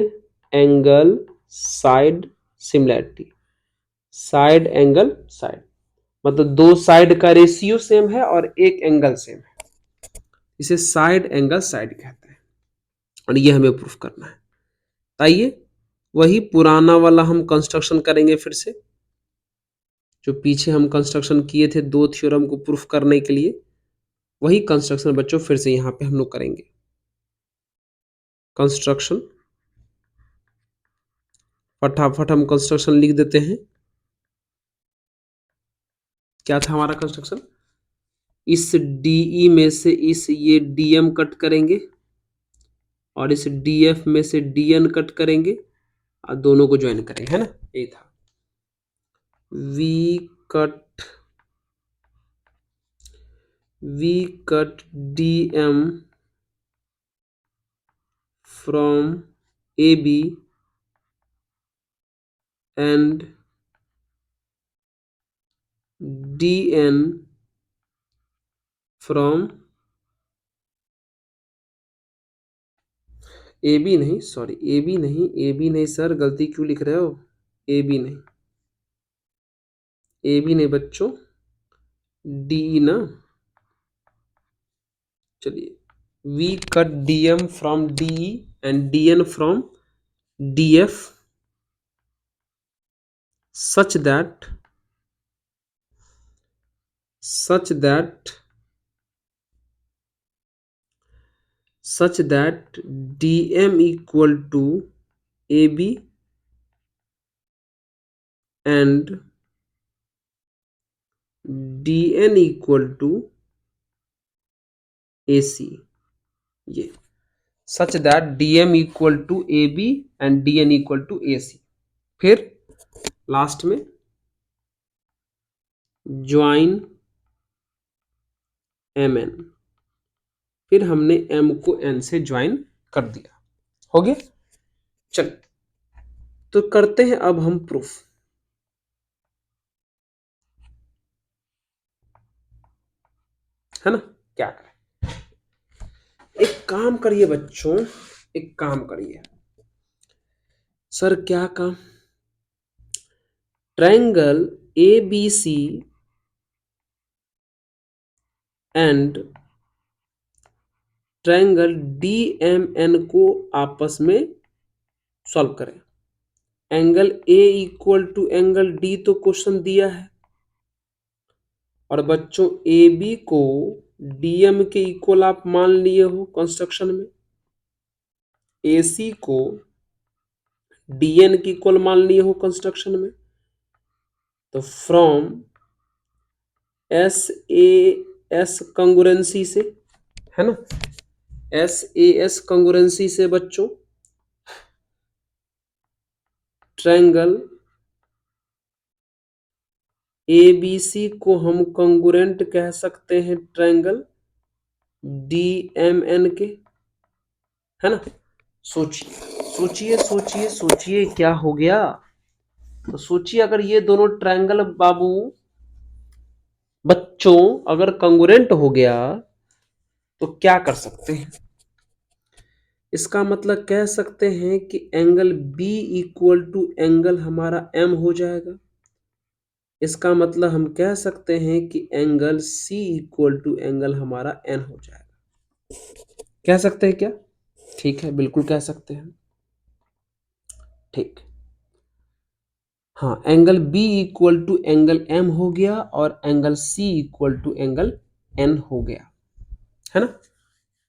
angle side similarity. Side angle side मतलब दो साइड का रेशियो सेम है और एक एंगल सेम है, इसे साइड एंगल साइड कहते हैं, और ये हमें प्रूफ करना है। आइए वही पुराना वाला हम कंस्ट्रक्शन करेंगे फिर से, जो पीछे हम कंस्ट्रक्शन किए थे दो थ्योरम को प्रूफ करने के लिए, वही कंस्ट्रक्शन बच्चों फिर से यहाँ पे हम लोग करेंगे। कंस्ट्रक्शन फटाफट हम कंस्ट्रक्शन लिख देते हैं। क्या था हमारा कंस्ट्रक्शन? इस डीई में से इस ये डीएम कट करेंगे, और इस डीएफ में से डीएन कट करेंगे, और दोनों को ज्वाइन करेंगे, है ना? यही था। We cut we cut DM from A B and DN from AB नहीं, सॉरी AB नहीं, AB नहीं सर, गलती क्यों लिख रहे हो? AB नहीं, AB नहीं बच्चों, DE ना। चलिए, we cut DM from DE and DN from DF such that such that such that DM equal to AB and DN equal to AC। ये such that DM equal to AB and DN equal to AC। फिर last में join MN, फिर हमने M को N से join कर दिया। हो गया? चल, तो करते हैं अब हम प्रूफ, है ना? क्या करें? एक काम करिए बच्चों, एक काम करिए। सर क्या काम? Triangle ABC and triangle DMN को आपस में सॉल्व करें। Angle A equal to angle D तो क्वेश्चन दिया है, और बच्चों AB को DM के इक्वल आप मान लिए हो कंस्ट्रक्शन में, AC को DN के इक्वल मान लिए हो कंस्ट्रक्शन में। तो फ्रॉम SAS कंगुरेंसी से, है ना, SAS कंगुरेंसी से बच्चों ट्रायंगल ABC को हम कंगुरेंट कह सकते हैं ट्रायंगल DMN के, है ना? सोचिए सोचिए सोचिए सोचिए क्या हो गया? तो सोचिए, अगर ये दोनों ट्रायंगल बाबू बच्चों अगर कंगुरेंट हो गया तो क्या कर सकते हैं? इसका मतलब कह सकते हैं कि angle B equal to angle हमारा M हो जाएगा। इसका मतलब हम कह सकते हैं कि angle C equal to angle हमारा N हो जाएगा। कह सकते हैं क्या? ठीक है, बिल्कुल कह सकते हैं। ठीक, हाँ, angle B equal to angle M हो गया और angle C equal to angle N हो गया, है ना?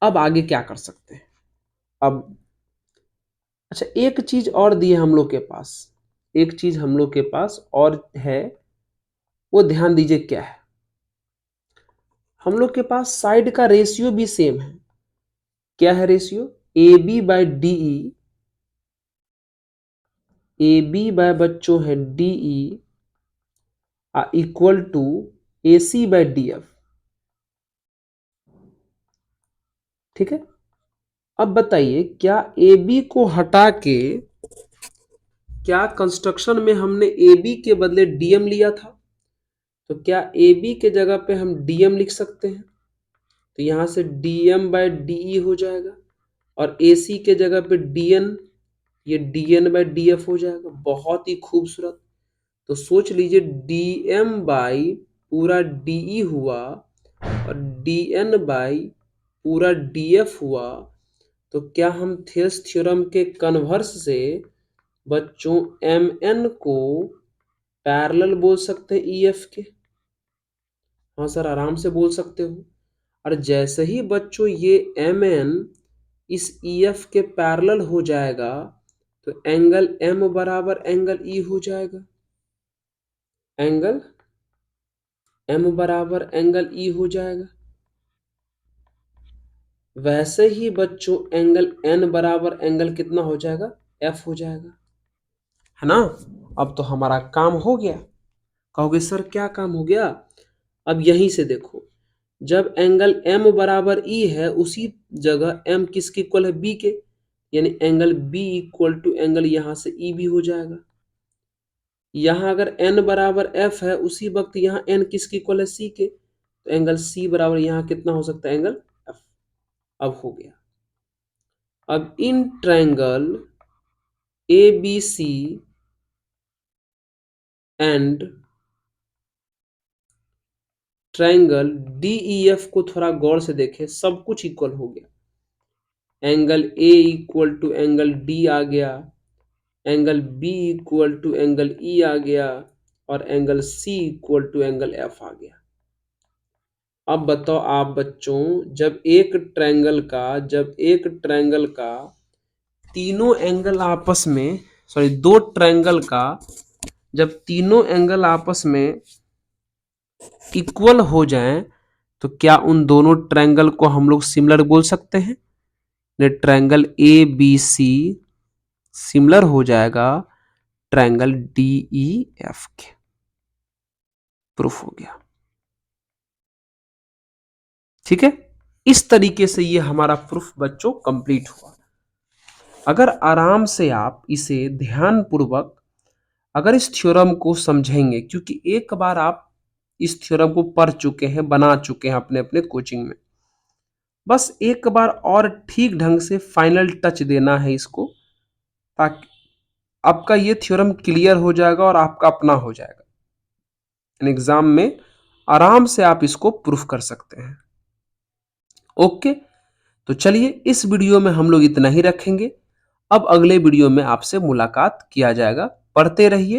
अब आगे क्या कर सकते हैं? अब अच्छा, एक चीज और दी है हम लोग के पास, एक चीज हम लोग के पास और है, वो ध्यान दीजिए क्या है। हम लोग के पास साइड का रेशियो भी सेम है। क्या है ratio? AB by DE, AB by बच्चों है DE equal to AC by DF। ठीक है, अब बताइए, क्या AB को हटा के, क्या कंस्ट्रक्शन में हमने AB के बदले DM लिया था? तो क्या AB के जगह पे हम DM लिख सकते हैं? तो यहां से DM बाय DE हो जाएगा, और AC के जगह पे DN, ये DN बाय DF हो जाएगा। बहुत ही खूबसूरत। तो सोच लीजिए, DM बाई पूरा DE हुआ और DN बाई पूरा DF हुआ। तो क्या हम थेल्स थ्योरम के कन्वर्स से बच्चों MN को पैरेलल बोल सकते हैं EF के? हाँ सर, आराम से बोल सकते हो। और जैसे ही बच्चों ये MN इस EF के पैरेलल हो जाएगा, तो एंगल M बराबर एंगल E हो जाएगा। एंगल M बराबर एंगल E हो जाएगा। वैसे ही बच्चों एंगल N बराबर एंगल कितना हो जाएगा? F हो जाएगा, है ना? अब तो हमारा काम हो गया। कहोगे सर क्या काम हो गया? अब यहीं से देखो, जब एंगल M बराबर E है, उसी जगह M किसके इक्वल है? B के, यानी angle B equal to angle यहां से E भी हो जाएगा। यहाँ अगर n बराबर f है उसी वक्त यहाँ n किसके इक्वल है, c के, तो एंगल c बराबर यहाँ कितना हो सकता है, एंगल f। अब हो गया। अब in triangle ABC and triangle DEF को थोड़ा गौर से देखें, सब कुछ इक्वल हो गया। Angle A equal to angle D आ गया, angle B equal to angle E आ गया, और angle C equal to angle F आ गया। अब बताओ आप बच्चों, जब एक ट्रायंगल का तीनों एंगल आपस में, सॉरी दो ट्रायंगल का जब तीनों एंगल आपस में इक्वल हो जाएं, तो क्या उन दोनों ट्रायंगल को हम लोग सिमिलर बोल सकते हैं? ट्रायंगल ABC सिमिलर हो जाएगा ट्रायंगल DEF के। प्रूफ हो गया। ठीक है, इस तरीके से ये हमारा प्रूफ बच्चों कंप्लीट हुआ। अगर आराम से आप इसे ध्यान पूर्वक अगर इस थ्योरम को समझेंगे, क्योंकि एक बार आप इस थ्योरम को पढ़ चुके हैं, बना चुके हैं अपने अपने कोचिंग में, बस एक बार और ठीक ढंग से फाइनल टच देना है इसको, ताकि आपका ये थ्योरम क्लियर हो जाएगा और आपका अपना हो जाएगा। एग्जाम में आराम से आप इसको प्रूफ कर सकते हैं। ओके, तो चलिए इस वीडियो में हम लोग इतना ही रखेंगे। अब अगले वीडियो में आपसे मुलाकात किया जाएगा। पढ़ते रहिए।